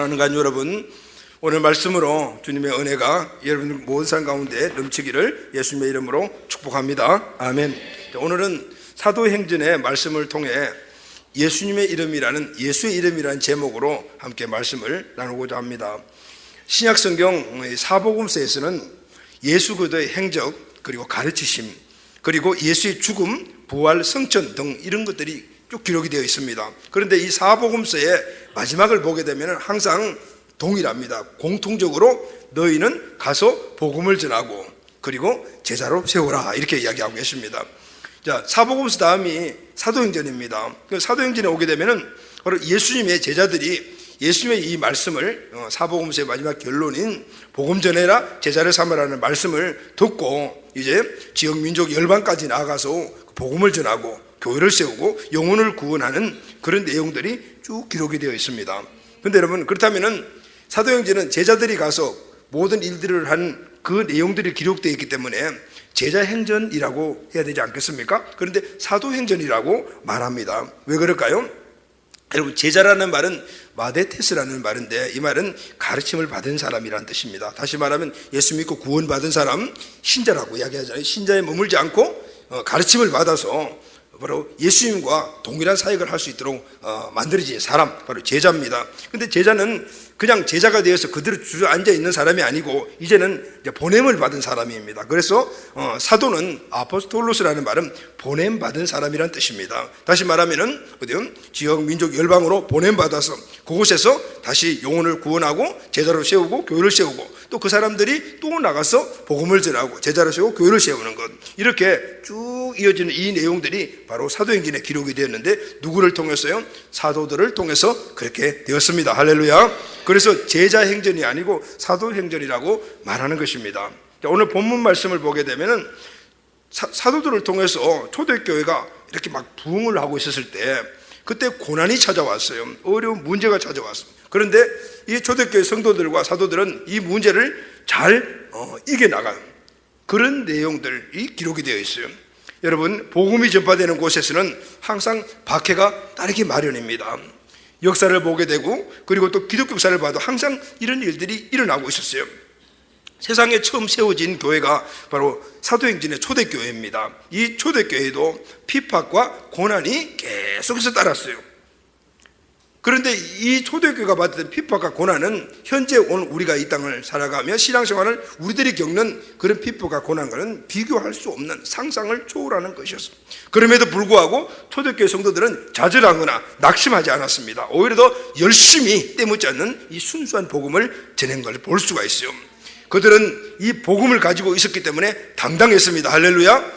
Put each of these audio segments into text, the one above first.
사랑하는 간 여러분, 오늘 말씀으로 주님의 은혜가 여러분 모든 사람 가운데 넘치기를 예수님의 이름으로 축복합니다. 아멘. 오늘은 사도행전의 말씀을 통해 예수님의 이름이라는, 예수의 이름이라는 제목으로 함께 말씀을 나누고자 합니다. 신약성경 사복음서에서는 예수 그리스도의 행적, 그리고 가르치심, 그리고 예수의 죽음, 부활, 성천 등 이런 것들이 쭉 기록이 되어 있습니다. 그런데 이 사복음서의 마지막을 보게 되면 항상 동일합니다. 공통적으로 너희는 가서 복음을 전하고 그리고 제자로 세우라, 이렇게 이야기하고 계십니다. 자, 사복음서 다음이 사도행전입니다. 사도행전에 오게 되면은 바로 예수님의 제자들이 예수님의 이 말씀을, 사복음서의 마지막 결론인 복음 전해라, 제자를 삼으라는 말씀을 듣고 이제 지역 민족 열방까지 나아가서 복음을 전하고 교회를 세우고 영혼을 구원하는 그런 내용들이 쭉 기록이 되어 있습니다. 그런데 여러분, 그렇다면은 사도행전은 제자들이 가서 모든 일들을 한 그 내용들이 기록되어 있기 때문에 제자행전이라고 해야 되지 않겠습니까? 그런데 사도행전이라고 말합니다. 왜 그럴까요? 여러분, 제자라는 말은 마데테스라는 말인데, 이 말은 가르침을 받은 사람이라는 뜻입니다. 다시 말하면 예수 믿고 구원받은 사람, 신자라고 이야기하잖아요. 신자에 머물지 않고 가르침을 받아서 바로 예수님과 동일한 사역을 할 수 있도록 만들어진 사람, 바로 제자입니다. 근데 제자는 그냥 제자가 되어서 그대로 주저앉아 있는 사람이 아니고 이제는 보냄을 받은 사람입니다. 그래서 사도는 아포스톨로스라는 말은 보냄받은 사람이란 뜻입니다. 다시 말하면은 어디요? 지역 민족 열방으로 보냄받아서 그곳에서 다시 영혼을 구원하고 제자로 세우고 교회를 세우고 또 그 사람들이 또 나가서 복음을 전하고 제자로 세우고 교회를 세우는 것, 이렇게 쭉 이어지는 이 내용들이 바로 사도행전에 기록이 되었는데, 누구를 통해서요? 사도들을 통해서 그렇게 되었습니다. 할렐루야. 그래서 제자행전이 아니고 사도행전이라고 말하는 것입니다. 오늘 본문 말씀을 보게 되면은 사도들을 통해서 초대교회가 이렇게 막 부흥을 하고 있었을 때 그때 고난이 찾아왔어요. 어려운 문제가 찾아왔습니다. 그런데 이 초대교회 성도들과 사도들은 이 문제를 잘 이겨나간 그런 내용들이 기록이 되어 있어요. 여러분, 복음이 전파되는 곳에서는 항상 박해가 따르기 마련입니다. 역사를 보게 되고 그리고 또 기독교 역사를 봐도 항상 이런 일들이 일어나고 있었어요. 세상에 처음 세워진 교회가 바로 사도행전의 초대교회입니다. 이 초대교회도 핍박과 고난이 계속해서 따랐어요. 그런데 이 초대교회가 받던 핍박과 고난은 현재 오늘 우리가 이 땅을 살아가며 신앙생활을 우리들이 겪는 그런 핍박과 고난과는 비교할 수 없는, 상상을 초월하는 것이었습니다. 그럼에도 불구하고 초대교회 성도들은 좌절하거나 낙심하지 않았습니다. 오히려 더 열심히 때묻지 않는 이 순수한 복음을 전한 걸 볼 수가 있어요. 그들은 이 복음을 가지고 있었기 때문에 당당했습니다. 할렐루야.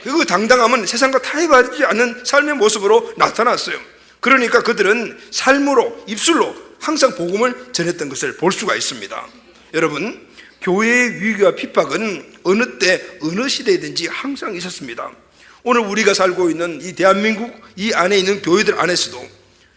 그 당당함은 세상과 타협하지 않는 삶의 모습으로 나타났어요. 그러니까 그들은 삶으로, 입술로 항상 복음을 전했던 것을 볼 수가 있습니다. 여러분, 교회의 위기와 핍박은 어느 때, 어느 시대든지 항상 있었습니다. 오늘 우리가 살고 있는 이 대한민국 이 안에 있는 교회들 안에서도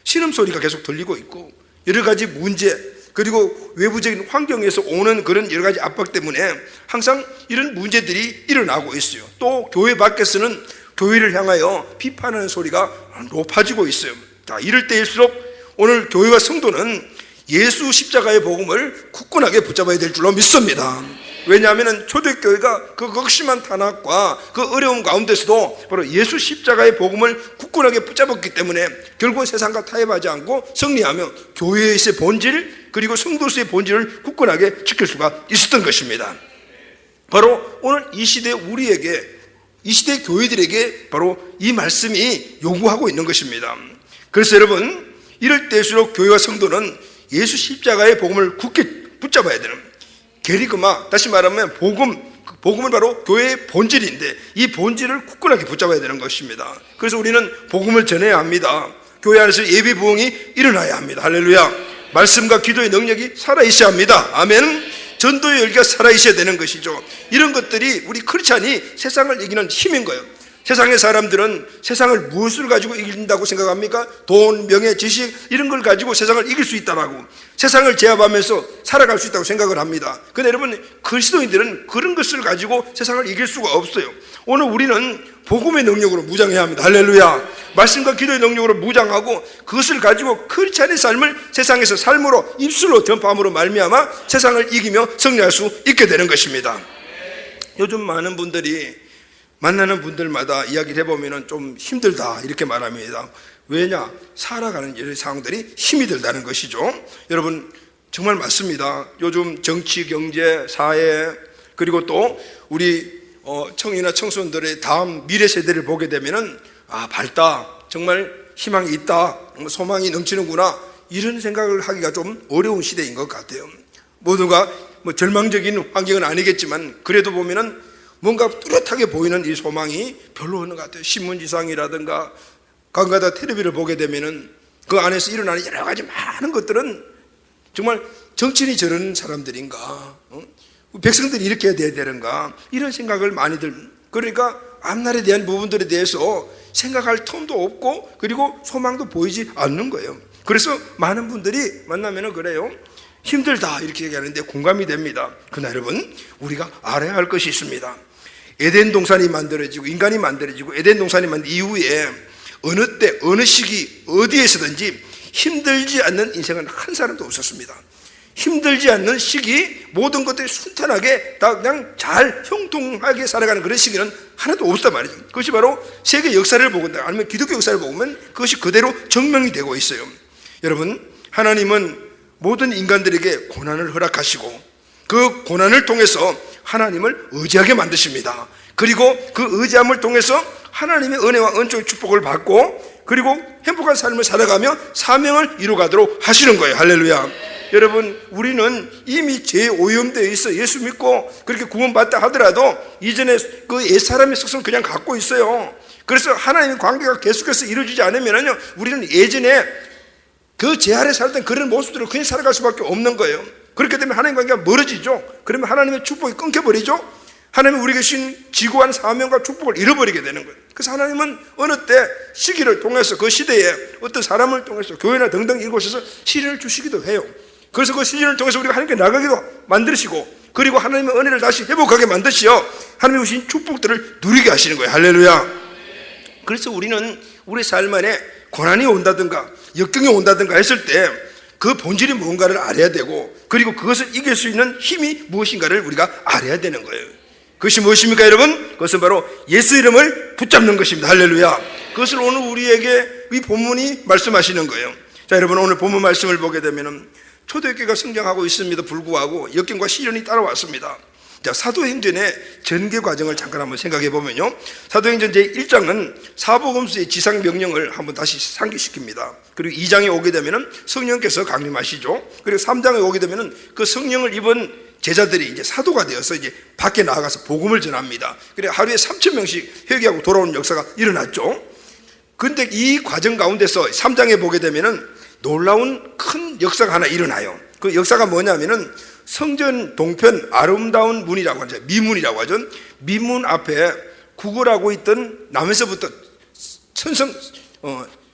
신음소리가 계속 들리고 있고, 여러 가지 문제, 그리고 외부적인 환경에서 오는 그런 여러 가지 압박 때문에 항상 이런 문제들이 일어나고 있어요. 또 교회 밖에서는 교회를 향하여 비판하는 소리가 높아지고 있어요. 자, 이럴 때일수록 오늘 교회와 성도는 예수 십자가의 복음을 굳건하게 붙잡아야 될 줄로 믿습니다. 왜냐하면 초대교회가 그 극심한 탄압과 그 어려움 가운데서도 바로 예수 십자가의 복음을 굳건하게 붙잡았기 때문에 결국 세상과 타협하지 않고 승리하며 교회의 본질, 그리고 성도수의 본질을 굳건하게 지킬 수가 있었던 것입니다. 바로 오늘 이 시대 우리에게, 이 시대 교회들에게 바로 이 말씀이 요구하고 있는 것입니다. 그래서 여러분, 이럴 때일수록 교회와 성도는 예수 십자가의 복음을 굳게 붙잡아야 되는, 게리그마, 다시 말하면 복음은 바로 교회의 본질인데 이 본질을 굳건하게 붙잡아야 되는 것입니다. 그래서 우리는 복음을 전해야 합니다. 교회 안에서 예배 부흥이 일어나야 합니다. 할렐루야. 말씀과 기도의 능력이 살아있어야 합니다. 아멘. 전도의 열기가 살아있어야 되는 것이죠. 이런 것들이 우리 크리스찬이 세상을 이기는 힘인 거예요. 세상의 사람들은 세상을 무엇을 가지고 이긴다고 생각합니까? 돈, 명예, 지식 이런 걸 가지고 세상을 이길 수 있다라고, 세상을 제압하면서 살아갈 수 있다고 생각을 합니다. 그런데 여러분, 그리스도인들은 그런 것을 가지고 세상을 이길 수가 없어요. 오늘 우리는 복음의 능력으로 무장해야 합니다. 할렐루야. 말씀과 기도의 능력으로 무장하고 그것을 가지고 크리스찬의 삶을 세상에서 삶으로, 입술로, 전파함으로 말미암아 세상을 이기며 승리할 수 있게 되는 것입니다. 요즘 많은 분들이 만나는 분들마다 이야기를 해보면 좀 힘들다 이렇게 말합니다. 왜냐? 살아가는 이런 상황들이 힘이 들다는 것이죠. 여러분, 정말 맞습니다. 요즘 정치, 경제, 사회, 그리고 또 우리 청이나 청소년들의 다음 미래 세대를 보게 되면은, 아, 밝다, 정말 희망이 있다, 소망이 넘치는구나, 이런 생각을 하기가 좀 어려운 시대인 것 같아요. 모두가 뭐 절망적인 환경은 아니겠지만 그래도 보면은 뭔가 뚜렷하게 보이는 이 소망이 별로 없는 것 같아요. 신문지상이라든가 가끔가다 텔레비를 보게 되면은 그 안에서 일어나는 여러 가지 많은 것들은 정말 정치인이 저런 사람들인가, 백성들이 이렇게 해야 되는가, 이런 생각을 많이들, 그러니까 앞날에 대한 부분들에 대해서 생각할 틈도 없고 그리고 소망도 보이지 않는 거예요. 그래서 많은 분들이 만나면은 그래요, 힘들다 이렇게 얘기하는데 공감이 됩니다. 그러나 여러분, 우리가 알아야 할 것이 있습니다. 에덴 동산이 만들어지고 인간이 만들어지고 에덴 동산이 만든 이후에 어느 때 어느 시기 어디에서든지 힘들지 않는 인생은 한 사람도 없었습니다. 힘들지 않는 시기, 모든 것들이 순탄하게 다 그냥 잘 형통하게 살아가는 그런 시기는 하나도 없단 말이죠. 그것이 바로 세계 역사를 보건다, 아니면 기독교 역사를 보면 그것이 그대로 증명이 되고 있어요. 여러분, 하나님은 모든 인간들에게 고난을 허락하시고 그 고난을 통해서 하나님을 의지하게 만드십니다. 그리고 그 의지함을 통해서 하나님의 은혜와 은총의 축복을 받고 그리고 행복한 삶을 살아가며 사명을 이루가도록 하시는 거예요. 할렐루야. 여러분, 우리는 이미 죄에 오염되어 있어 예수 믿고 그렇게 구원받다 하더라도 이전에 그 옛사람의 속성을 그냥 갖고 있어요. 그래서 하나님의 관계가 계속해서 이루어지지 않으면요, 우리는 예전에 그 죄 아래 살던 그런 모습들을 그냥 살아갈 수밖에 없는 거예요. 그렇게 되면 하나님 관계가 멀어지죠. 그러면 하나님의 축복이 끊겨버리죠. 하나님이 우리에게 주신 지구한 사명과 축복을 잃어버리게 되는 거예요. 그래서 하나님은 어느 때 시기를 통해서 그 시대에 어떤 사람을 통해서 교회나 등등 이곳에서 시련을 주시기도 해요. 그래서 그 시련을 통해서 우리가 하나님께 나가기도 만드시고 그리고 하나님의 은혜를 다시 회복하게 만드시어 하나님이 주신 축복들을 누리게 하시는 거예요. 할렐루야. 그래서 우리는 우리 삶 안에 고난이 온다든가 역경이 온다든가 했을 때 그 본질이 뭔가를 알아야 되고 그리고 그것을 이길 수 있는 힘이 무엇인가를 우리가 알아야 되는 거예요. 그것이 무엇입니까, 여러분? 그것은 바로 예수 이름을 붙잡는 것입니다. 할렐루야. 그것을 오늘 우리에게 이 본문이 말씀하시는 거예요. 자, 여러분, 오늘 본문 말씀을 보게 되면 초대교회가 성장하고 있음에도 불구하고 역경과 시련이 따라왔습니다. 자, 사도행전의 전개 과정을 잠깐 한번 생각해 보면요, 사도행전 제1장은 사복음서의 지상 명령을 한번 다시 상기시킵니다. 그리고 2장에 오게 되면은 성령께서 강림하시죠. 그리고 3장에 오게 되면은 그 성령을 입은 제자들이 이제 사도가 되어서 이제 밖에 나가서 복음을 전합니다. 그리고 하루에 3,000명씩 회개하고 돌아오는 역사가 일어났죠. 그런데 이 과정 가운데서 3장에 보게 되면은 놀라운 큰 역사가 하나 일어나요. 그 역사가 뭐냐면은 성전 동편 아름다운 문이라고 하죠. 미문이라고 하죠. 미문 앞에 구걸하고 있던 남에서부터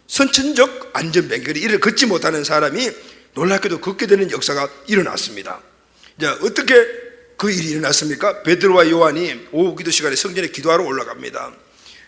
선천적 안전뱅결이 이를 걷지 못하는 사람이 놀랍게도 걷게 되는 역사가 일어났습니다. 자, 어떻게 그 일이 일어났습니까? 베드로와 요한이 오후 기도 시간에 성전에 기도하러 올라갑니다.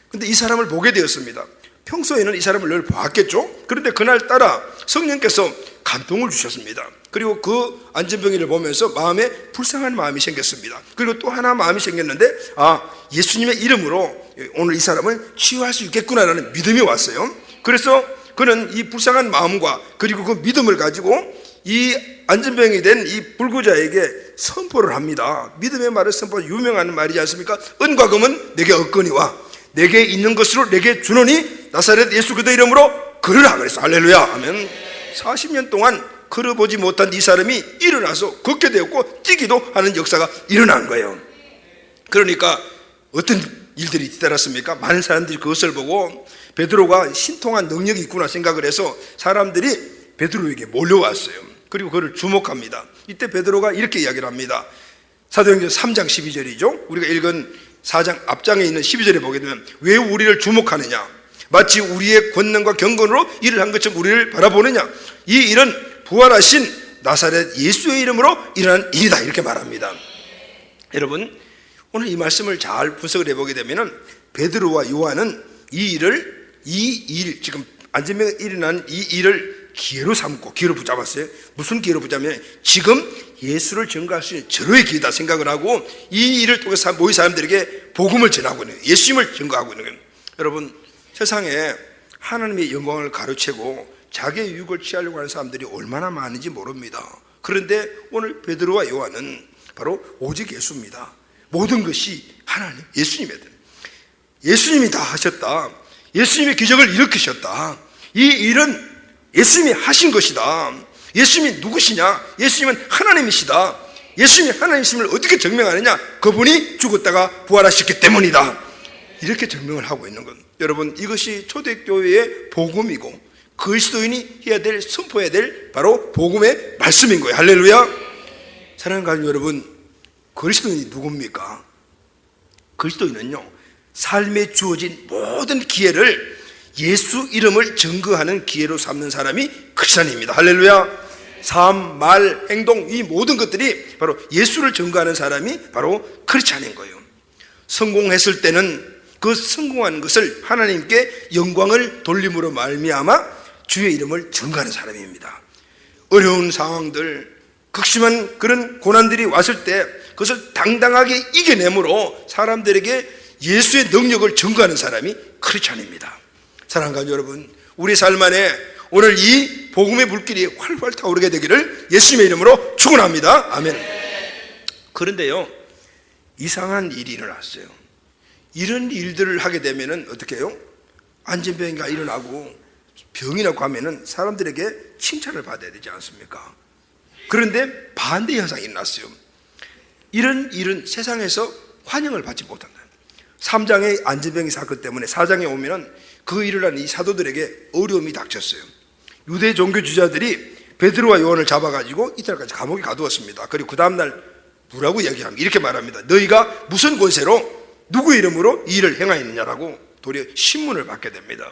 그런데 이 사람을 보게 되었습니다. 평소에는 이 사람을 늘 봤겠죠. 그런데 그날따라 성령께서 감동을 주셨습니다. 그리고 그 안전병이를 보면서 마음에 불쌍한 마음이 생겼습니다. 그리고 또 하나 마음이 생겼는데, 아, 예수님의 이름으로 오늘 이 사람을 치유할 수 있겠구나라는 믿음이 왔어요. 그래서 그는 이 불쌍한 마음과 그리고 그 믿음을 가지고 이 안전병이 된 이 불구자에게 선포를 합니다. 믿음의 말을 선포, 유명한 말이지 않습니까? 은과 금은 내게 없거니와 내게 있는 것으로 내게 주노니 나사렛 예수 그리스도 이름으로 걸으라 그랬어. 할렐루야 하면 40년 동안 걸어보지 못한 이 사람이 일어나서 걷게 되었고 뛰기도 하는 역사가 일어난 거예요. 그러니까 어떤 일들이 뒤따랐습니까? 많은 사람들이 그것을 보고 베드로가 신통한 능력이 있구나 생각을 해서 사람들이 베드로에게 몰려왔어요. 그리고 그를 주목합니다. 이때 베드로가 이렇게 이야기를 합니다. 사도행전 3장 12절이죠. 우리가 읽은 4장 앞장에 있는 12절에 보게 되면 왜 우리를 주목하느냐, 마치 우리의 권능과 경건으로 일을 한 것처럼 우리를 바라보느냐, 이 일은 부활하신 나사렛 예수의 이름으로 일어난 일이다, 이렇게 말합니다. 여러분, 오늘 이 말씀을 잘 분석을 해보게 되면 베드로와 요한은 이 일, 지금 안전병에 일어난 이 일을 기회로 삼고, 기회로 붙잡았어요. 무슨 기회로 붙잡냐면 지금 예수를 증거할 수 있는 절호의 기회다 생각을 하고 이 일을 통해서 모인 사람들에게 복음을 전하고 있는 거예요. 예수님을 증거하고 있는 거예요. 여러분, 세상에 하나님의 영광을 가로채고 자기의 유익을 취하려고 하는 사람들이 얼마나 많은지 모릅니다. 그런데 오늘 베드로와 요한은 바로 오직 예수입니다. 모든 것이 하나님, 예수님이다. 예수님이 다 하셨다. 예수님이 기적을 일으키셨다. 이 일은 예수님이 하신 것이다. 예수님이 누구시냐? 예수님은 하나님이시다. 예수님이 하나님이심을 어떻게 증명하느냐? 그분이 죽었다가 부활하셨기 때문이다. 이렇게 증명을 하고 있는 것. 여러분, 이것이 초대교회의 복음이고 그리스도인이 해야 될, 선포해야 될 바로 복음의 말씀인 거예요. 할렐루야. 사랑하는 가족 여러분, 그리스도인이 누굽니까? 그리스도인은요, 삶에 주어진 모든 기회를 예수 이름을 증거하는 기회로 삼는 사람이 크리스찬입니다. 할렐루야. 삶, 말, 행동, 이 모든 것들이 바로 예수를 증거하는 사람이 바로 크리스찬인 거예요. 성공했을 때는 그 성공한 것을 하나님께 영광을 돌림으로 말미암아 주의 이름을 증거하는 사람입니다. 어려운 상황들, 극심한 그런 고난들이 왔을 때 그것을 당당하게 이겨내므로 사람들에게 예수의 능력을 증거하는 사람이 크리스찬입니다. 사랑하는 가족 여러분, 우리 삶 안에 오늘 이 복음의 불길이 활활 타오르게 되기를 예수님의 이름으로 축원합니다. 아멘. 그런데요, 이상한 일이 일어났어요. 이런 일들을 하게 되면은 어떻게 해요? 안전병이가 일어나고 병이 나고 하면은 사람들에게 칭찬을 받아야 되지 않습니까? 그런데 반대 현상이 일어났어요. 이런 일은 세상에서 환영을 받지 못한다. 3장의 안전병이 사건 때문에 4장에 오면은 그 일을 한 이 사도들에게 어려움이 닥쳤어요. 유대 종교 지도자들이 베드로와 요한을 잡아가지고 이탈까지 감옥에 가두었습니다. 그리고 그 다음날 뭐라고 얘기합니다. 이렇게 말합니다. 너희가 무슨 권세로 누구의 이름으로 이 일을 행하였느냐라고 도리어 신문을 받게 됩니다.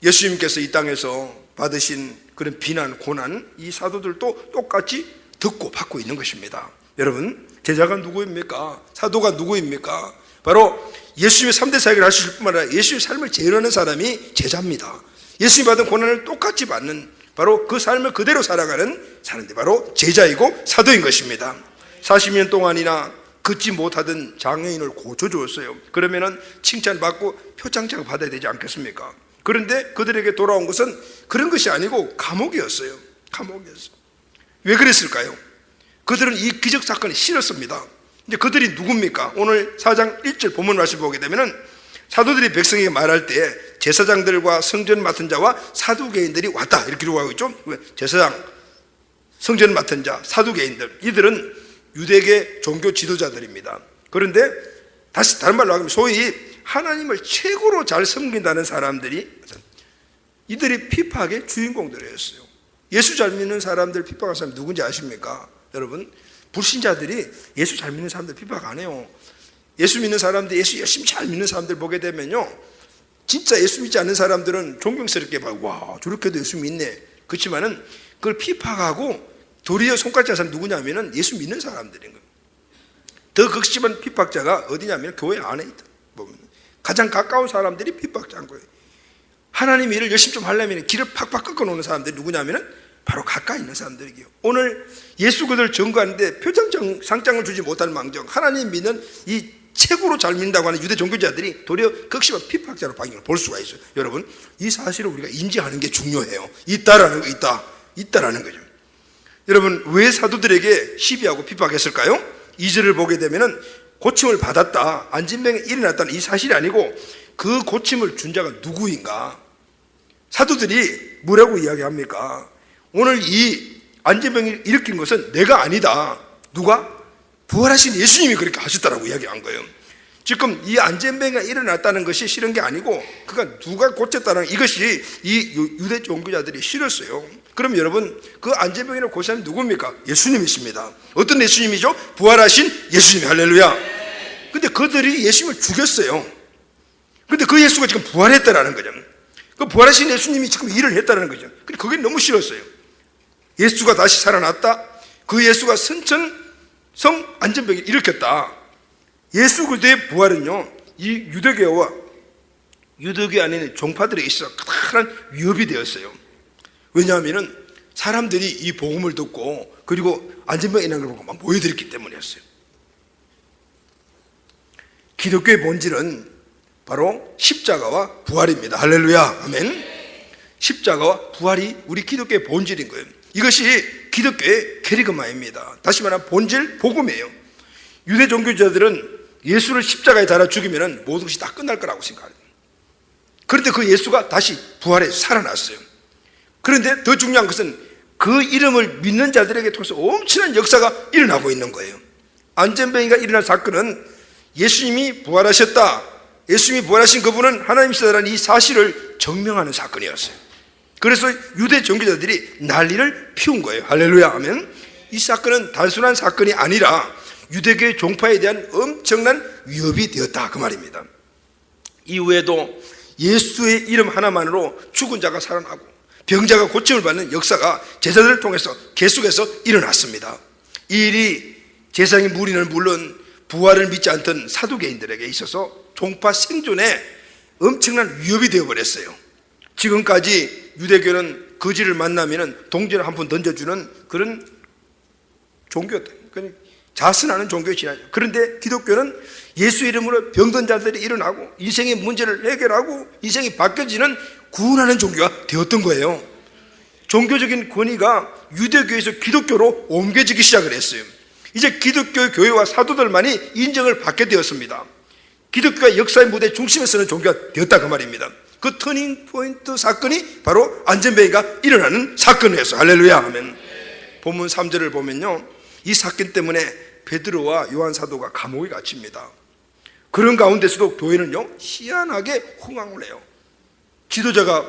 예수님께서 이 땅에서 받으신 그런 비난, 고난, 이 사도들도 똑같이 듣고 받고 있는 것입니다. 여러분, 제자가 누구입니까? 사도가 누구입니까? 바로 예수님의 3대 사역을 하실 뿐만 아니라 예수님의 삶을 재현하는 사람이 제자입니다. 예수님이 받은 고난을 똑같이 받는 바로 그 삶을 그대로 살아가는 사람들이 바로 제자이고 사도인 것입니다. 40년 동안이나 걷지 못하던 장애인을 고쳐주었어요. 그러면은 칭찬받고 표창장 받아야 되지 않겠습니까? 그런데 그들에게 돌아온 것은 그런 것이 아니고 감옥이었어요. 감옥이었어요. 왜 그랬을까요? 그들은 이 기적 사건이 싫었습니다. 이제 그들이 누굽니까? 오늘 4장 1절 본문 말씀 보게 되면은 사도들이 백성에게 말할 때 제사장들과 성전 맡은 자와 사두개인들이 왔다, 이렇게 기록하고 있죠. 제사장, 성전 맡은 자, 사두개인들, 이들은 유대계 종교 지도자들입니다. 그런데 다른 말로 하면 소위 하나님을 최고로 잘 섬긴다는 사람들이, 이들이 핍박의 주인공들이었어요. 예수 잘 믿는 사람들 핍박한 사람 누군지 아십니까? 여러분, 불신자들이 예수 잘 믿는 사람들 핍박 안 해요. 예수 믿는 사람들, 예수 열심히 잘 믿는 사람들 보게 되면요, 진짜 예수 믿지 않는 사람들은 존경스럽게 봐요. 와, 저렇게도 예수 믿네. 그렇지만은 그걸 핍박하고 도리어 손가락질 하는 사람 누구냐면은 예수 믿는 사람들인 거예요. 더 극심한 핍박자가 어디냐면 교회 안에 있다. 보면 가장 가까운 사람들이 핍박자인 거예요. 하나님 일을 열심히 좀 하려면 길을 팍팍 꺾어놓는 사람들이 누구냐면은 바로 가까이 있는 사람들이에요. 오늘 예수 그들을 증거하는데 표창장, 상장을 주지 못할 망정, 하나님 믿는 이 최고로 잘 믿는다고 하는 유대 종교자들이 도리어 극심한 핍박자로 바뀐 걸 볼 수가 있어요. 여러분, 이 사실을 우리가 인지하는 게 중요해요. 있다라는 거, 있다라는 거죠. 여러분, 왜 사도들에게 시비하고 핍박했을까요? 2절을 보게 되면은 고침을 받았다, 안진병이 일어났다는 이 사실이 아니고 그 고침을 준 자가 누구인가? 사도들이 뭐라고 이야기합니까? 오늘 이 안진병을 일으킨 것은 내가 아니다. 누가? 부활하신 예수님이 그렇게 하셨다라고 이야기한 거예요. 지금 이 안진병이 일어났다는 것이 싫은 게 아니고 그가 누가 고쳤다는 이것이 이 유대 종교자들이 싫었어요. 그럼 여러분, 그 안진병이를 고치는 누굽니까? 예수님이십니다. 어떤 예수님이죠? 부활하신 예수님. 할렐루야. 근데 그들이 예수님을 죽였어요. 근데 그 예수가 지금 부활했다라는 거죠. 그 부활하신 예수님이 지금 일을 했다는 거죠. 근데 그게 너무 싫었어요. 예수가 다시 살아났다. 그 예수가 선천성 안전병을 일으켰다. 예수 그리스도의 부활은요, 이 유대교 안에 있는 종파들에게 있어서 커다란 위협이 되었어요. 왜냐하면 사람들이 이 복음을 듣고 그리고 안전병이 일어나는 걸 보고 막 모여들었기 때문이었어요. 기독교의 본질은 바로 십자가와 부활입니다. 할렐루야, 아멘. 십자가와 부활이 우리 기독교의 본질인 거예요. 이것이 기독교의 캐리그마입니다. 다시 말하면 본질, 복음이에요. 유대 종교자들은 예수를 십자가에 달아 죽이면 모든 것이 다 끝날 거라고 생각해요. 그런데 그 예수가 다시 부활해 살아났어요. 그런데 더 중요한 것은 그 이름을 믿는 자들에게 통해서 엄청난 역사가 일어나고 있는 거예요. 안전병이가 일어난 사건은 예수님이 부활하셨다, 예수님이 부활하신 그분은 하나님이시다라는 이 사실을 증명하는 사건이었어요. 그래서 유대 종교자들이 난리를 피운 거예요. 할렐루야 하면 이 사건은 단순한 사건이 아니라 유대교의 종파에 대한 엄청난 위협이 되었다 그 말입니다. 이후에도 예수의 이름 하나만으로 죽은 자가 살아나고 병자가 고침을 받는 역사가 제자들을 통해서 계속해서 일어났습니다. 이 일이 제사장의 무리는 물론 부활을 믿지 않던 사두개인들에게 있어서 종파 생존에 엄청난 위협이 되어버렸어요. 지금까지 유대교는 거지를 만나면 동전을 한 푼 던져주는 그런 종교였다. 자선하는 종교에 지나죠. 그런데 기독교는 예수 이름으로 병든 자들이 일어나고 인생의 문제를 해결하고 인생이 바뀌어지는 구원하는 종교가 되었던 거예요. 종교적인 권위가 유대교에서 기독교로 옮겨지기 시작을 했어요. 이제 기독교 교회와 사도들만이 인정을 받게 되었습니다. 기독교가 역사의 무대 중심에 서는 종교가 되었다 그 말입니다. 그 터닝 포인트 사건이 바로 안전병이가 일어나는 사건이었어요. 할렐루야 하면 본문 3절을 보면요, 이 사건 때문에 베드로와 요한 사도가 감옥에 갇힙니다. 그런 가운데서도 교회는요 희한하게 흥황을 해요. 지도자가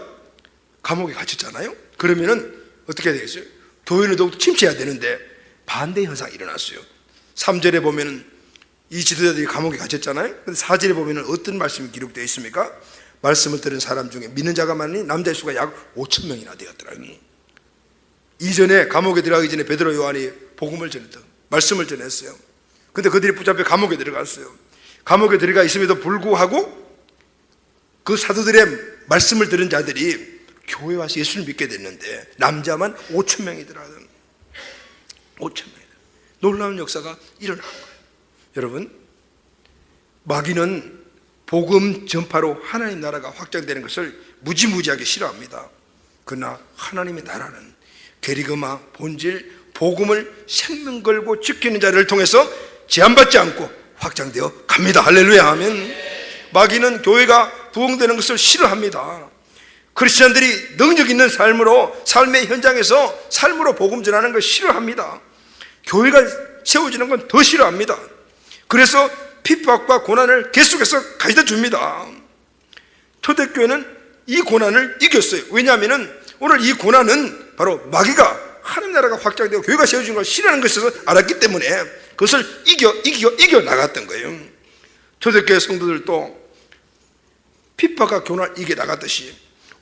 감옥에 갇혔잖아요. 그러면은 어떻게 해야 되겠어요? 교회는 더욱더 침체해야 되는데 반대 현상이 일어났어요. 3절에 보면은 이 지도자들이 감옥에 갇혔잖아요. 근데 4절에 보면은 어떤 말씀이 기록되어 있습니까? 말씀을 들은 사람 중에 믿는 자가 많으니 남자의 수가 약 5천 명이나 되었더라고요. 이전에 감옥에 들어가기 전에 베드로 요한이 복음을 전했던 말씀을 전했어요. 근데 그들이 붙잡혀 감옥에 들어갔어요. 감옥에 들어가 있음에도 불구하고 그 사도들의 말씀을 들은 자들이 교회 와서 예수를 믿게 됐는데 남자만 5천 명이더라고요. 5천 명. 놀라운 역사가 일어난 거예요. 여러분, 마귀는 복음 전파로 하나님 나라가 확장되는 것을 무지무지하게 싫어합니다. 그러나 하나님의 나라는 게리그마, 본질, 복음을 생명 걸고 지키는 자를 통해서 제한받지 않고 확장되어 갑니다. 할렐루야 하면 마귀는 교회가 부흥되는 것을 싫어합니다. 크리스천들이 능력 있는 삶으로 삶의 현장에서 삶으로 복음 전하는 걸 싫어합니다. 교회가 세워지는 건 더 싫어합니다. 그래서 핍박과 고난을 계속해서 가져다 줍니다. 초대교회는 이 고난을 이겼어요. 왜냐하면 오늘 이 고난은 바로 마귀가 하나님 나라가 확장되고 교회가 세워지는 걸 싫어하는 것을 알았기 때문에 그것을 이겨 나갔던 거예요. 초대교회 성도들도 핍박과 고난을 이겨 나갔듯이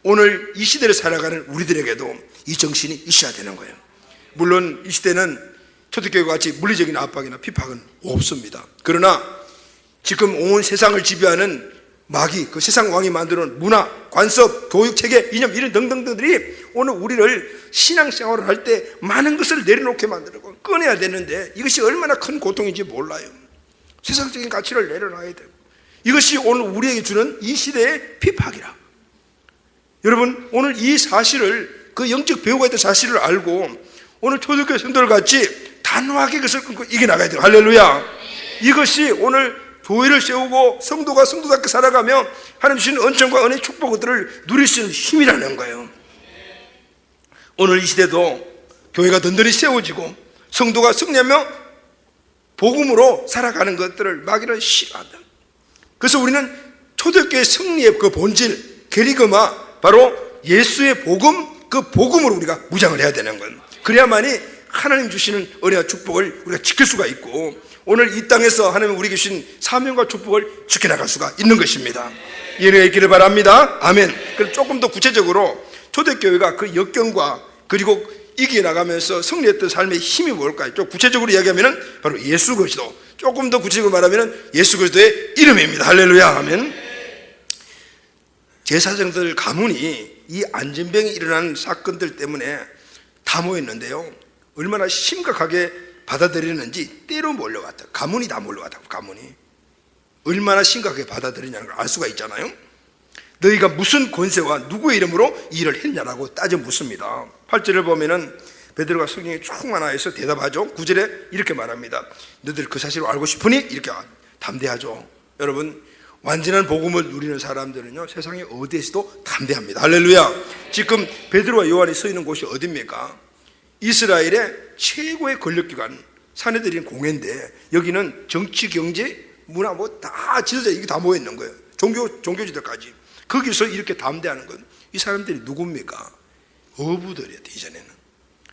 오늘 이 시대를 살아가는 우리들에게도 이 정신이 있어야 되는 거예요. 물론 이 시대는 초대교회와 같이 물리적인 압박이나 핍박은 없습니다. 그러나 지금 온 세상을 지배하는 마귀, 그 세상 왕이 만들어놓은 문화, 관습, 교육체계, 이념 이런 등등들이 오늘 우리를 신앙생활을 할 때 많은 것을 내려놓게 만들고 꺼내야 되는데 이것이 얼마나 큰 고통인지 몰라요. 세상적인 가치를 내려놔야 되고 이것이 오늘 우리에게 주는 이 시대의 핍박이라. 여러분, 오늘 이 사실을, 그 영적 배우가 있던 사실을 알고 오늘 초대교회 성도들 같이 단호하게 그것을 끊고 이겨나가야 돼요. 할렐루야. 이것이 오늘 교회를 세우고 성도가 성도답게 살아가며 하나님 주시는 은총과 은혜의 축복들을 누릴 수 있는 힘이라는 거예요. 오늘 이 시대도 교회가 든든히 세워지고 성도가 승리하며 복음으로 살아가는 것들을 마귀는 싫어한다. 그래서 우리는 초대교회 승리의 그 본질, 게리그마, 바로 예수의 복음, 그 복음으로 우리가 무장을 해야 되는 거예요. 그래야만이 하나님 주시는 은혜와 축복을 우리가 지킬 수가 있고 오늘 이 땅에서 하나님 우리에게 주신 사명과 축복을 지켜나갈 수가 있는 것입니다. 이 은혜가 있기를 바랍니다. 아멘. 그럼 조금 더 구체적으로 초대교회가 그 역경과 그리고 이겨나가면서 승리했던 삶의 힘이 뭘까요? 좀 구체적으로 이야기하면 바로 예수 그리스도, 조금 더 구체적으로 말하면 예수 그리스도의 이름입니다. 할렐루야. 아멘. 제사장들 가문이 이 안전병이 일어나는 사건들 때문에 다 모였는데요, 얼마나 심각하게 받아들이는지 때로 몰려왔다. 가문이 다 몰려왔다고. 가문이 얼마나 심각하게 받아들이냐는 걸 알 수가 있잖아요. 너희가 무슨 권세와 누구의 이름으로 이 일을 했냐라고 따져 묻습니다. 8절을 보면은 베드로가 성경에 쭉 하나에서 대답하죠. 9절에 이렇게 말합니다. 너희들 그 사실을 알고 싶으니 이렇게 담대하죠. 여러분, 완전한 복음을 누리는 사람들은요, 세상에 어디에서도 담대합니다. 할렐루야. 지금 베드로와 요한이 서 있는 곳이 어디입니까? 이스라엘의 최고의 권력기관, 사내들인 공회인데, 여기는 정치, 경제, 문화 뭐 다 지도자, 이게 다 모여 있는 거예요. 종교지들까지. 거기서 이렇게 담대하는 건 이 사람들이 누굽니까? 어부들이었대, 이전에는.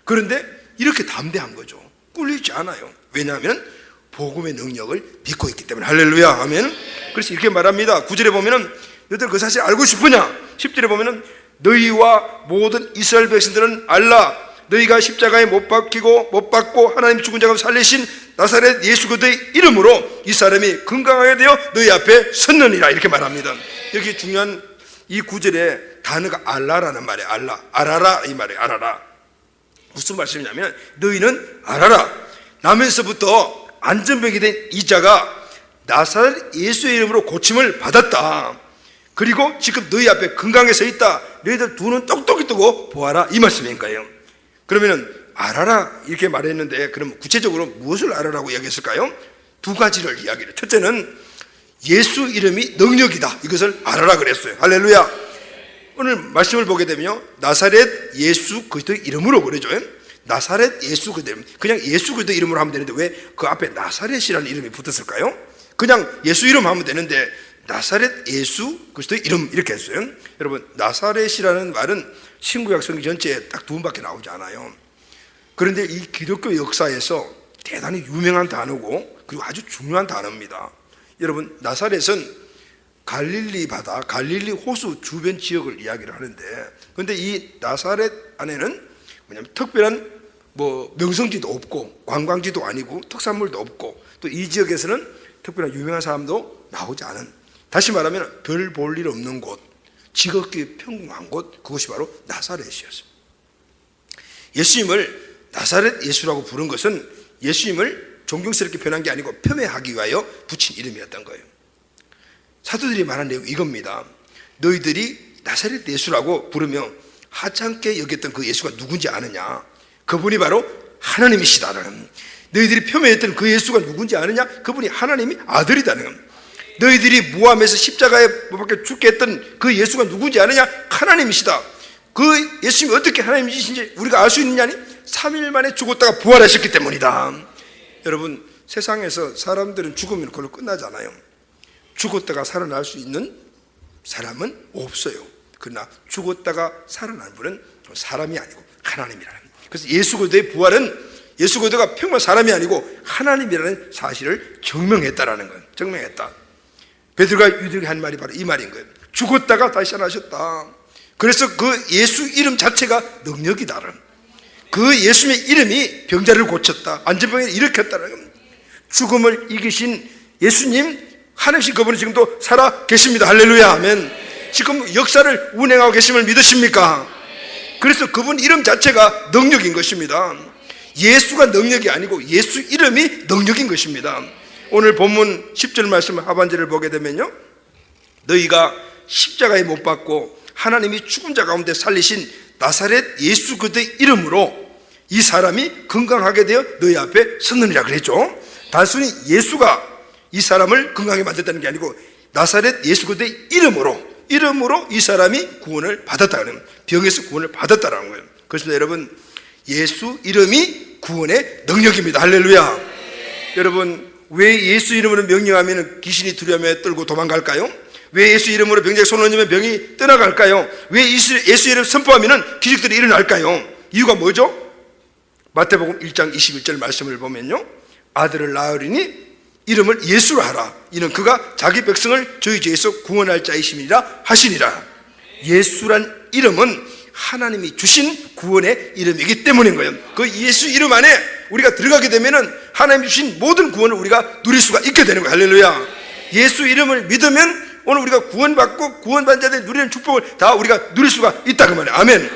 그런데 이렇게 담대한 거죠. 꿀리지 않아요. 왜냐하면 복음의 능력을 믿고 있기 때문에. 할렐루야. 아멘. 그래서 이렇게 말합니다. 9절에 보면은 너희들 그 사실 알고 싶으냐? 10절에 보면은 너희와 모든 이스라엘 백성들은 알라. 너희가 십자가에 못 박고 하나님 죽은 자 가운데 살리신 나사렛 예수 그리스도의 이름으로 이 사람이 건강하게 되어 너희 앞에 섰느니라. 이렇게 말합니다. 여기 중요한 이 9절에 단어가 알라라는 말이에요. 알아라 이 말이에요. 알아라. 무슨 말씀이냐면 너희는 알아라. 나면서부터 안전병이 된 이 자가 나사렛 예수의 이름으로 고침을 받았다. 그리고 지금 너희 앞에 건강에 서 있다. 너희들 두 눈 똑똑히 뜨고 보아라. 이 말씀인 거예요. 그러면은 알아라 이렇게 말했는데, 그럼 구체적으로 무엇을 알아라고 이야기했을까요? 두 가지를 이야기를. 첫째는 예수 이름이 능력이다. 이것을 알아라 그랬어요. 할렐루야. 오늘 말씀을 보게 되면요, 나사렛 예수 그리스도의 이름으로 그러죠. 나사렛 예수 그리스도 이름. 그냥 예수 그리스도 이름으로 하면 되는데 왜 그 앞에 나사렛이라는 이름이 붙었을까요? 그냥 예수 이름 하면 되는데 나사렛 예수 그리스도의 이름 이렇게 했어요. 여러분, 나사렛이라는 말은 신구약 성경 전체에 딱 두 번밖에 나오지 않아요. 그런데 이 기독교 역사에서 대단히 유명한 단어고 그리고 아주 중요한 단어입니다. 여러분, 나사렛은 갈릴리 바다, 갈릴리 호수 주변 지역을 이야기를 하는데, 그런데 이 나사렛 안에는 뭐냐면 특별한 뭐 명성지도 없고 관광지도 아니고 특산물도 없고 또 이 지역에서는 특별한 유명한 사람도 나오지 않은, 다시 말하면 별 볼 일 없는 곳, 지극히 평범한 곳, 그것이 바로 나사렛이었습니다. 예수님을 나사렛 예수라고 부른 것은 예수님을 존경스럽게 표현한 게 아니고 폄훼하기 위하여 붙인 이름이었던 거예요. 사도들이 말한 내용이 이겁니다. 너희들이 나사렛 예수라고 부르며 하찮게 여겼던 그 예수가 누군지 아느냐? 그분이 바로 하나님이시다는. 너희들이 폄훼했던 그 예수가 누군지 아느냐? 그분이 하나님의 아들이다는. 너희들이 모함에서 십자가에 못 박혀 죽게 했던 그 예수가 누군지 아느냐? 하나님이시다. 그 예수님이 어떻게 하나님이신지 우리가 알 수 있느냐니 3일 만에 죽었다가 부활하셨기 때문이다. 여러분, 세상에서 사람들은 죽으면 그걸로 끝나잖아요. 죽었다가 살아날 수 있는 사람은 없어요. 그러나 죽었다가 살아난 분은 사람이 아니고 하나님이라는. 그래서 예수 그리스도의 부활은 예수 그리스도가 평범한 사람이 아니고 하나님이라는 사실을 증명했다라는 거예요. 증명했다. 베드로가 유대인에게 한 말이 바로 이 말인 거예요. 죽었다가 다시 살아나셨다. 그래서 그 예수 이름 자체가 능력이다라는. 그 예수님의 이름이 병자를 고쳤다. 안전병을 일으켰다는 겁니다. 죽음을 이기신 예수님, 하나님이신 그분은 지금도 살아 계십니다. 할렐루야. 아멘. 지금 역사를 운행하고 계심을 믿으십니까? 그래서 그분 이름 자체가 능력인 것입니다. 예수가 능력이 아니고 예수 이름이 능력인 것입니다. 오늘 본문 10절 말씀 하반절을 보게 되면요, 너희가 십자가에 못 박고 하나님이 죽은 자 가운데 살리신 나사렛 예수 그리스도의 이름으로 이 사람이 건강하게 되어 너희 앞에 섰느니라 그랬죠. 단순히 예수가 이 사람을 건강하게 만들었다는 게 아니고 나사렛 예수 그리스도의 이름으로 이 사람이 구원을 받았다는, 병에서 구원을 받았다는 거예요. 그래서 여러분, 예수 이름이 구원의 능력입니다. 할렐루야. 여러분, 왜 예수 이름으로 명령하면 귀신이 두려움에 떨고 도망갈까요? 왜 예수 이름으로 병자에게 손을 얹으면 병이 떠나갈까요? 왜 예수 이름 선포하면 기적들이 일어날까요? 이유가 뭐죠? 마태복음 1장 21절 말씀을 보면요, 아들을 낳으리니 이름을 예수로 하라. 이는 그가 자기 백성을 저희 죄에서 구원할 자이심이라 하시니라. 예수란 이름은 하나님이 주신 구원의 이름이기 때문인 거예요. 그 예수 이름 안에 우리가 들어가게 되면은 하나님이 주신 모든 구원을 우리가 누릴 수가 있게 되는 거예요. 할렐루야. 예수 이름을 믿으면 오늘 우리가 구원받고 구원받은 자들이 누리는 축복을 다 우리가 누릴 수가 있다 그 말이에요. 아멘.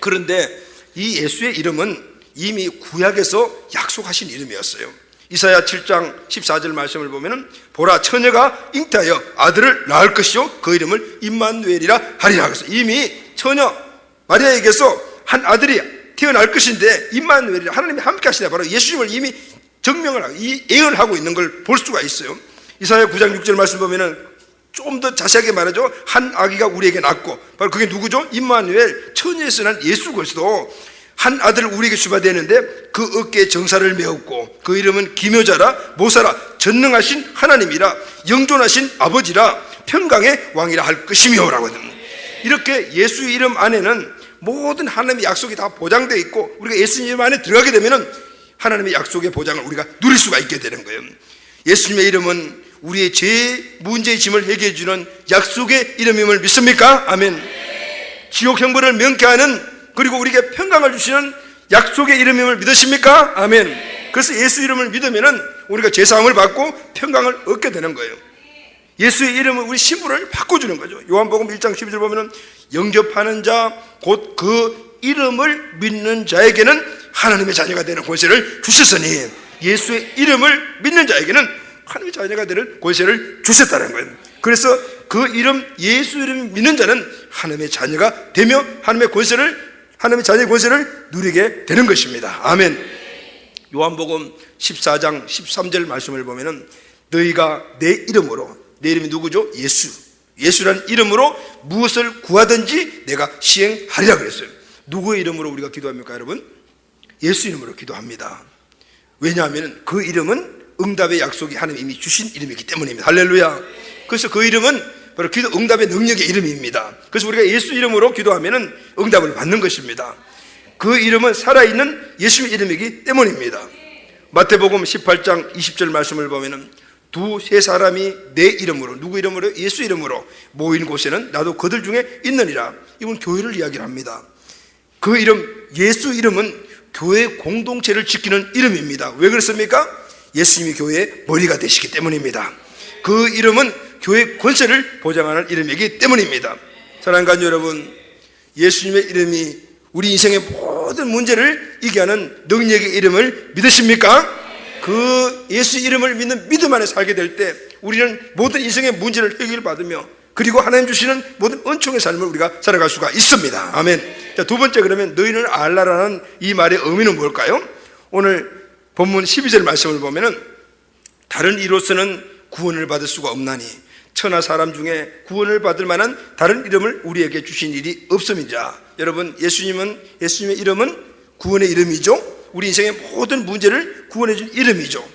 그런데 이 예수의 이름은 이미 구약에서 약속하신 이름이었어요. 이사야 7장 14절 말씀을 보면은 보라 처녀가 잉태하여 아들을 낳을 것이요 그 이름을 임마누엘이라 하리라. 그래서 이미 처녀 마리아에게서 한 아들이 태어날 것인데 임마누엘이라 하나님이 함께 하시다 바로 예수님을 이미 증명을 하고 예언을 하고 있는 걸 볼 수가 있어요. 이사야 9장 6절 말씀 보면은 좀 더 자세하게 말하죠. 한 아기가 우리에게 낳고 바로 그게 누구죠? 임마누엘 처녀에서 난 예수 그리스도 한 아들을 우리에게 주받되는데 그 어깨에 정사를 메었고 그 이름은 기묘자라 모사라 전능하신 하나님이라 영존하신 아버지라 평강의 왕이라 할 것이며 라고 합니다. 이렇게 예수 이름 안에는 모든 하나님의 약속이 다 보장되어 있고 우리가 예수님 이름 안에 들어가게 되면 하나님의 약속의 보장을 우리가 누릴 수가 있게 되는 거예요. 예수님의 이름은 우리의 죄 문제의 짐을 해결해 주는 약속의 이름임을 믿습니까? 아멘. 지옥 형벌을 명쾌하는 그리고 우리에게 평강을 주시는 약속의 이름임을 믿으십니까? 아멘. 그래서 예수 이름을 믿으면은 우리가 제사함을 받고 평강을 얻게 되는 거예요. 예수의 이름은 우리 신분을 바꿔주는 거죠. 요한복음 1장 12절 보면은 영접하는 자 곧 그 이름을 믿는 자에게는 하나님의 자녀가 되는 권세를 주셨으니 예수의 이름을 믿는 자에게는 하나님의 자녀가 되는 권세를 주셨다는 거예요. 그래서 그 이름 예수 이름 믿는 자는 하나님의 자녀가 되며 하나님의 자녀의 권세를 누리게 되는 것입니다. 아멘. 요한복음 14장 13절 말씀을 보면은 너희가 내 이름으로 내 이름이 누구죠? 예수라는 이름으로 무엇을 구하든지 내가 시행하리라 그랬어요. 누구의 이름으로 우리가 기도합니까 여러분? 예수 이름으로 기도합니다. 왜냐하면 그 이름은 응답의 약속이 하나님이 이미 주신 이름이기 때문입니다. 할렐루야. 그래서 그 이름은 바로 기도 응답의 능력의 이름입니다. 그래서 우리가 예수 이름으로 기도하면은 응답을 받는 것입니다. 그 이름은 살아있는 예수의 이름이기 때문입니다. 마태복음 18장 20절 말씀을 보면은 두세 사람이 내 이름으로 누구 이름으로? 예수 이름으로 모인 곳에는 나도 그들 중에 있느니라. 이건 교회를 이야기를 합니다. 그 이름 예수 이름은 교회 공동체를 지키는 이름입니다. 왜 그렇습니까? 예수님이 교회의 머리가 되시기 때문입니다. 그 이름은 교회 권세를 보장하는 이름이기 때문입니다. 사랑하는 가족 여러분, 예수님의 이름이 우리 인생의 모든 문제를 이기게 하는 능력의 이름을 믿으십니까? 그 예수 이름을 믿는 믿음 안에 살게 될 때 우리는 모든 인생의 문제를 해결받으며 그리고 하나님 주시는 모든 은총의 삶을 우리가 살아갈 수가 있습니다. 아멘. 자, 두 번째 그러면 너희는 알라라는 이 말의 의미는 뭘까요? 오늘 본문 12절 말씀을 보면은 다른 이로서는 구원을 받을 수가 없나니 천하 사람 중에 구원을 받을 만한 다른 이름을 우리에게 주신 일이 없음이자. 여러분 예수님의 이름은 구원의 이름이죠. 우리 인생의 모든 문제를 구원해 준 이름이죠.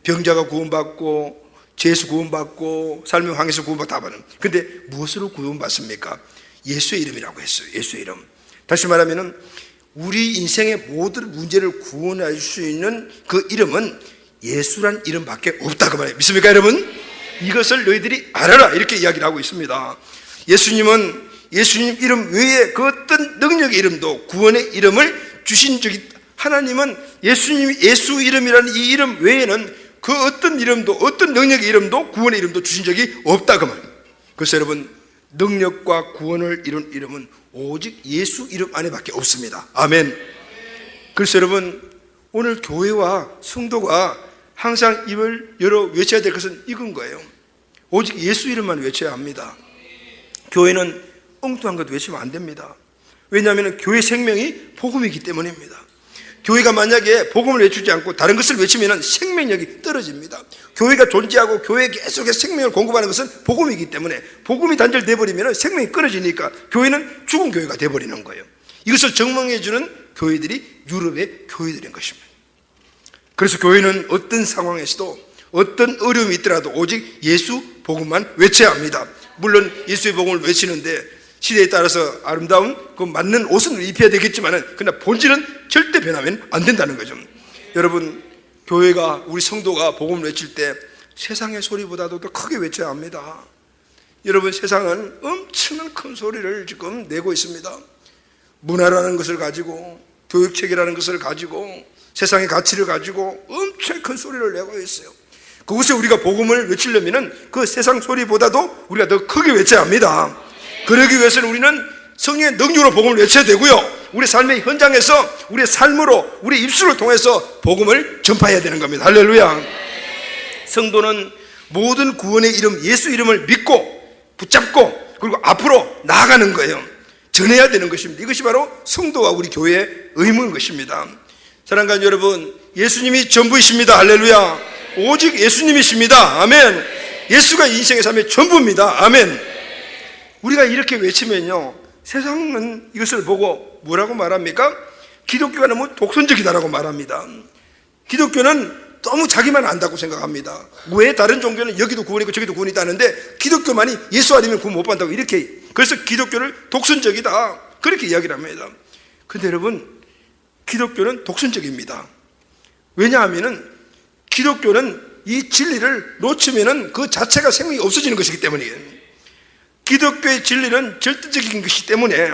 병자가 구원받고 죄에서 구원받고 삶의 황에서 구원받고 다 받는. 근데 무엇으로 구원받습니까? 예수의 이름이라고 했어요. 예수의 이름. 다시 말하면은 우리 인생의 모든 문제를 구원할 수 있는 그 이름은 예수란 이름밖에 없다 그 말이에요. 믿습니까 여러분? 이것을 너희들이 알아라 이렇게 이야기를 하고 있습니다. 예수님은 예수님 이름 외에 그 어떤 능력의 이름도 구원의 이름을 주신 적이 하나님은 예수 이름이라는 이 이름 외에는 그 어떤 이름도 어떤 능력의 이름도 구원의 이름도 주신 적이 없다 그 말이에요. 그래서 여러분 능력과 구원을 이룬 이름은 오직 예수 이름 안에밖에 없습니다. 아멘. 그래서 여러분 오늘 교회와 성도가 항상 입을 열어 외쳐야 될 것은 이건 거예요. 오직 예수 이름만 외쳐야 합니다. 교회는 엉뚱한 것 외치면 안 됩니다. 왜냐하면 교회 생명이 복음이기 때문입니다. 교회가 만약에 복음을 외치지 않고 다른 것을 외치면 생명력이 떨어집니다. 교회가 존재하고 교회에 계속해서 생명을 공급하는 것은 복음이기 때문에 복음이 단절돼 버리면 생명이 끊어지니까 교회는 죽은 교회가 돼버리는 거예요. 이것을 증명해 주는 교회들이 유럽의 교회들인 것입니다. 그래서 교회는 어떤 상황에서도 어떤 어려움이 있더라도 오직 예수 복음만 외쳐야 합니다. 물론 예수의 복음을 외치는데 시대에 따라서 아름다운 그 맞는 옷은 입혀야 되겠지만은 그러나 본질은 절대 변하면 안 된다는 거죠. 여러분 교회가, 우리 성도가 복음을 외칠 때 세상의 소리보다도 더 크게 외쳐야 합니다. 여러분, 세상은 엄청난 큰 소리를 지금 내고 있습니다. 문화라는 것을 가지고, 교육체계라는 것을 가지고, 세상의 가치를 가지고 엄청 큰 소리를 내고 있어요. 그것에 우리가 복음을 외치려면 그 세상 소리보다도 우리가 더 크게 외쳐야 합니다. 그러기 위해서는 우리는 성령의 능력으로 복음을 외쳐야 되고요, 우리 삶의 현장에서 우리의 삶으로, 우리 입술을 통해서 복음을 전파해야 되는 겁니다. 할렐루야. 성도는 모든 구원의 이름, 예수 이름을 믿고 붙잡고 그리고 앞으로 나아가는 거예요. 전해야 되는 것입니다. 이것이 바로 성도와 우리 교회의 의무인 것입니다. 사랑하는 여러분, 예수님이 전부이십니다. 할렐루야. 오직 예수님이십니다. 아멘. 예수가 인생의 삶의 전부입니다. 아멘. 우리가 이렇게 외치면요, 세상은 이것을 보고 뭐라고 말합니까? 기독교가 너무 독선적이다라고 말합니다. 기독교는 너무 자기만 안다고 생각합니다. 왜 다른 종교는 여기도 구원이 있고 저기도 구원이 있다는데 기독교만이 예수 아니면 구원 못 받는다고, 이렇게, 그래서 기독교를 독선적이다, 그렇게 이야기를 합니다. 그런데 여러분, 기독교는 독선적입니다. 왜냐하면 기독교는 이 진리를 놓치면 그 자체가 생명이 없어지는 것이기 때문이에요. 기독교의 진리는 절대적인 것이기 때문에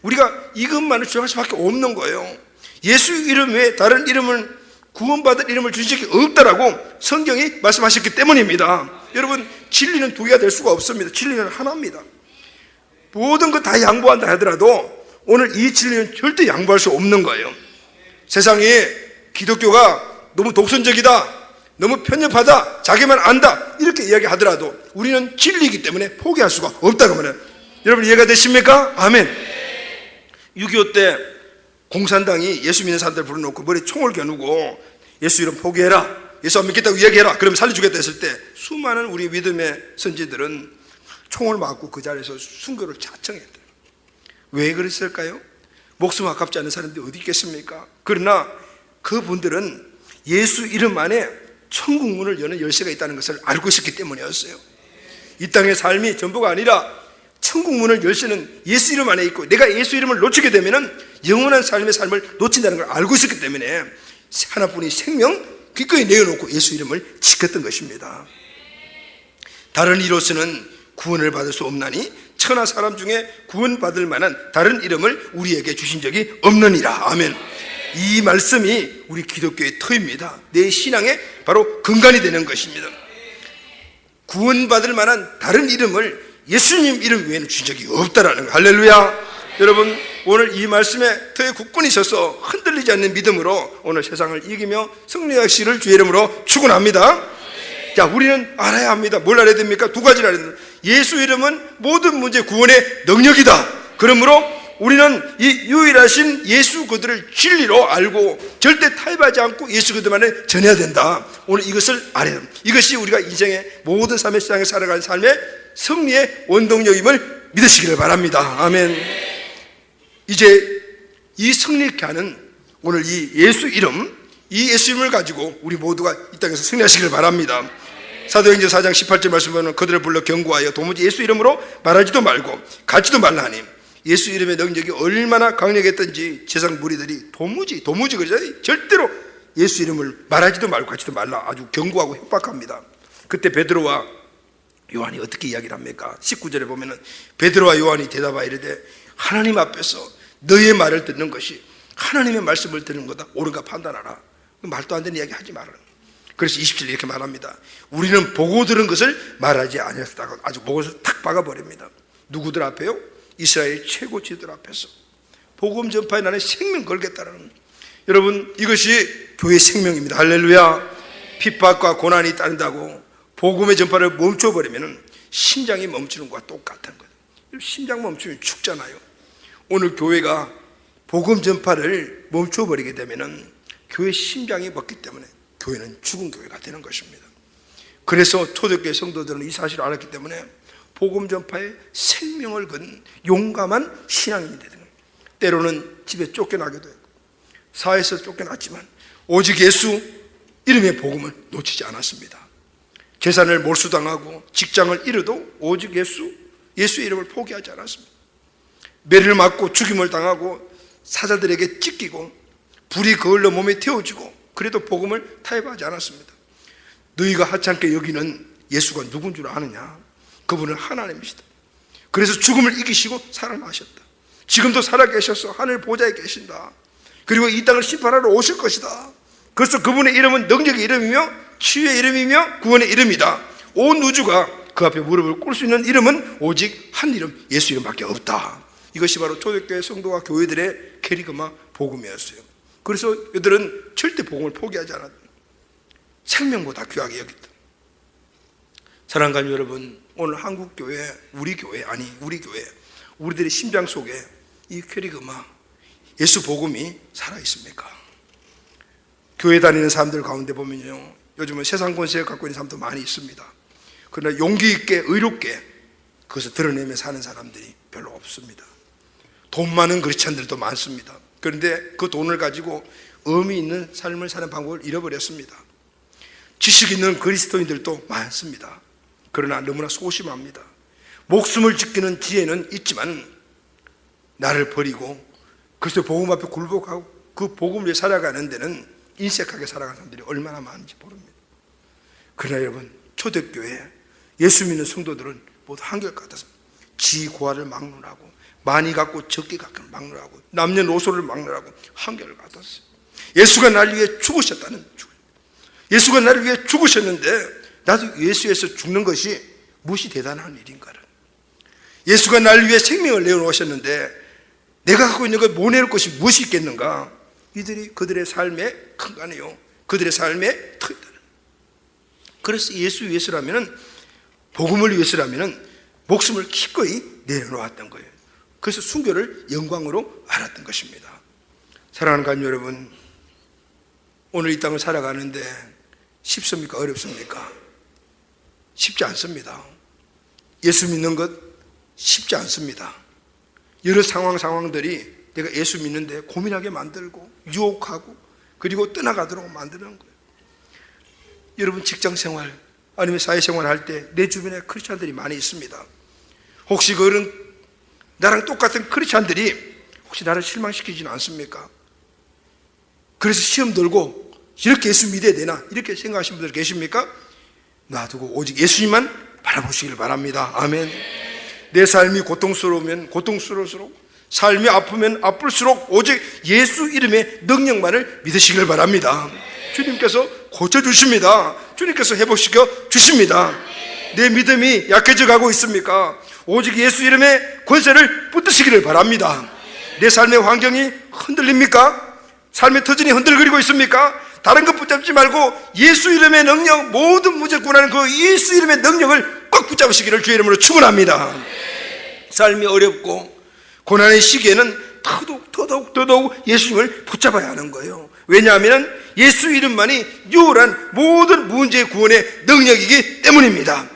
우리가 이것만을 주장할 수밖에 없는 거예요. 예수 이름 외에 다른 이름을, 구원받을 이름을 주신 적이 없다라고 성경이 말씀하셨기 때문입니다. 여러분, 진리는 두 개가 될 수가 없습니다. 진리는 하나입니다. 모든 것 다 양보한다 하더라도 오늘 이 진리는 절대 양보할 수 없는 거예요. 세상에 기독교가 너무 독선적이다, 너무 편협하다, 자기만 안다, 이렇게 이야기하더라도 우리는 진리이기 때문에 포기할 수가 없다고 말해요. 여러분, 이해가 되십니까? 아멘. 6.25 때 공산당이 예수 믿는 사람들 불러놓고 머리에 총을 겨누고 예수 이름 포기해라, 예수 안 믿겠다고 이야기해라, 그러면 살려주겠다 했을 때 수많은 우리 믿음의 선지들은 총을 맞고 그 자리에서 순교를 자청했대요. 왜 그랬을까요? 목숨 아깝지 않은 사람들이 어디 있겠습니까? 그러나 그분들은 예수 이름 안에 천국 문을 여는 열쇠가 있다는 것을 알고 있었기 때문이었어요. 이 땅의 삶이 전부가 아니라 천국 문을 열쇠는 예수 이름 안에 있고, 내가 예수 이름을 놓치게 되면 영원한 삶의 삶을 놓친다는 걸 알고 있었기 때문에 하나뿐인 생명 기꺼이 내어놓고 예수 이름을 지켰던 것입니다. 다른 이로서는 구원을 받을 수 없나니 천하 사람 중에 구원받을 만한 다른 이름을 우리에게 주신 적이 없느니라. 아멘. 이 말씀이 우리 기독교의 터입니다. 내 신앙의 바로 근간이 되는 것입니다. 구원받을 만한 다른 이름을 예수님 이름 외에는 주신 적이 없다라는 거. 할렐루야. 여러분, 오늘 이 말씀에 터에 굳건히 서서 흔들리지 않는 믿음으로 오늘 세상을 이기며 승리하시기를 주의 이름으로 축원합니다. 자, 우리는 알아야 합니다. 뭘 알아야 됩니까? 두 가지를 알아야 됩니다. 예수 이름은 모든 문제 구원의 능력이다. 그러므로 우리는 이 유일하신 예수 그들을 진리로 알고 절대 타협하지 않고 예수 그들만을 전해야 된다. 오늘 이것을 알아야 합니다. 이것이 우리가 인생의 모든 삶의 시장에 살아가는 삶의 승리의 원동력임을 믿으시기를 바랍니다. 아멘. 이제 이 승리케 하는 오늘 이 예수 이름, 이 예수 이름을 가지고 우리 모두가 이 땅에서 승리하시기를 바랍니다. 사도행전 4장 18절 말씀 보면 그들을 불러 경고하여 도무지 예수 이름으로 말하지도 말고 가지도 말라 하니, 예수 이름의 능력이 얼마나 강력했던지 세상 무리들이 도무지 그러잖아요. 절대로 예수 이름을 말하지도 말고 가지도 말라 아주 경고하고 협박합니다. 그때 베드로와 요한이 어떻게 이야기를 합니까? 19절에 보면은 베드로와 요한이 대답하여 이르되 하나님 앞에서 너의 말을 듣는 것이 하나님의 말씀을 듣는 거다. 옳은가 판단하라. 말도 안 되는 이야기 하지 말아라. 그래서 27절 이렇게 말합니다. 우리는 보고 들은 것을 말하지 아니했다고 아주 목을 탁 박아버립니다. 누구들 앞에요? 이스라엘 최고 지도들 앞에서 복음 전파에 나는 생명 걸겠다라는, 여러분, 이것이 교회의 생명입니다. 할렐루야. 핍박과 고난이 따른다고 복음의 전파를 멈춰버리면 심장이 멈추는 것과 똑같은 거예요. 심장 멈추면 죽잖아요. 오늘 교회가 복음 전파를 멈춰버리게 되면 교회 심장이 먹기 때문에 교회는 죽은 교회가 되는 것입니다. 그래서 초대교회 성도들은 이 사실을 알았기 때문에 복음 전파에 생명을 건 용감한 신앙인이 되는 거예요. 때로는 집에 쫓겨나기도 했고 사회에서 쫓겨났지만 오직 예수 이름의 복음을 놓치지 않았습니다. 재산을 몰수당하고 직장을 잃어도 오직 예수 이름을 포기하지 않았습니다. 매를 맞고 죽임을 당하고 사자들에게 찢기고 불이 그을로 몸에 태워지고 그래도 복음을 타협하지 않았습니다. 너희가 하찮게 여기는 예수가 누군 줄 아느냐? 그분은 하나님이시다. 그래서 죽음을 이기시고 살아나셨다. 지금도 살아계셔서 하늘 보좌에 계신다. 그리고 이 땅을 심판하러 오실 것이다. 그래서 그분의 이름은 능력의 이름이며 치유의 이름이며 구원의 이름이다. 온 우주가 그 앞에 무릎을 꿇을 수 있는 이름은 오직 한 이름, 예수 이름밖에 없다. 이것이 바로 초대교회 성도와 교회들의 캐리그마 복음이었어요. 그래서 이들은 절대 복음을 포기하지 않았다. 생명보다 귀하게 여겼다. 사랑하는 가족 여러분, 오늘 한국교회, 우리 교회, 우리들의 심장 속에 이 캐리그마 예수 복음이 살아있습니까? 교회 다니는 사람들 가운데 보면요, 요즘은 세상 권세 갖고 있는 사람도 많이 있습니다. 그러나 용기 있게 의롭게 그것을 드러내며 사는 사람들이 별로 없습니다. 돈 많은 크리스찬들도 많습니다. 그런데 그 돈을 가지고 의미 있는 삶을 사는 방법을 잃어버렸습니다. 지식 있는 그리스도인들도 많습니다. 그러나 너무나 소심합니다. 목숨을 지키는 지혜는 있지만 나를 버리고 그리스도 복음 앞에 굴복하고 그 복음을 위해 살아가는 데는 인색하게 살아가는 사람들이 얼마나 많은지 모릅니다. 그러나 여러분, 초대교회 예수 믿는 성도들은 모두 한결같았습니다. 지고화를 막론하고 많이 갖고 적게 갖고 막론하고 남녀노소를 막론하고 한결같았어요. 예수가 나를 위해 죽으셨다는 예수가 나를 위해 죽으셨는데 나도 예수에서 죽는 것이 무엇이 대단한 일인가를, 예수가 나를 위해 생명을 내어놓으셨는데 내가 갖고 있는 걸 못 내놓을 것이 무엇이 있겠는가? 이들이 그들의 삶의 근간이요, 그들의 삶의 터이다. 그래서 예수 위해서라면은, 복음을 위해서라면은 목숨을 기꺼이 내려놓았던 거예요. 그래서 순교를 영광으로 알았던 것입니다. 사랑하는 가족 여러분, 오늘 이 땅을 살아가는데 쉽습니까? 어렵습니까? 쉽지 않습니다. 예수 믿는 것 쉽지 않습니다. 여러 상황들이 내가 예수 믿는데 고민하게 만들고 유혹하고 그리고 떠나가도록 만드는 거예요. 여러분, 직장생활 아니면 사회생활 할 때 내 주변에 크리스찬들이 많이 있습니다. 혹시 그런 나랑 똑같은 크리스찬들이 혹시 나를 실망시키지는 않습니까? 그래서 시험 들고 이렇게 예수 믿어야 되나 이렇게 생각하시는 분들 계십니까? 놔두고 오직 예수님만 바라보시길 바랍니다. 아멘. 내 삶이 고통스러우면 고통스러울수록, 삶이 아프면 아플수록 오직 예수 이름의 능력만을 믿으시길 바랍니다. 주님께서 고쳐주십니다. 주님께서 회복시켜 주십니다. 내 믿음이 약해져 가고 있습니까? 오직 예수 이름의 권세를 붙드시기를 바랍니다. 내 삶의 환경이 흔들립니까? 삶의 터전이 흔들거리고 있습니까? 다른 것 붙잡지 말고 예수 이름의 능력, 모든 문제 구원하는 그 예수 이름의 능력을 꽉 붙잡으시기를 주의 이름으로 축원합니다. 삶이 어렵고 고난의 시기에는 더더욱 예수님을 붙잡아야 하는 거예요. 왜냐하면 예수 이름만이 유일한 모든 문제 구원의 능력이기 때문입니다.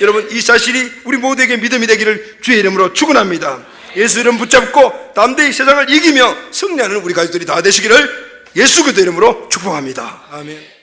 여러분, 이 사실이 우리 모두에게 믿음이 되기를 주의 이름으로 축원합니다. 예수 이름 붙잡고 담대히 세상을 이기며 승리하는 우리 가족들이 다 되시기를 예수 그리스도 이름으로 축복합니다. 아멘.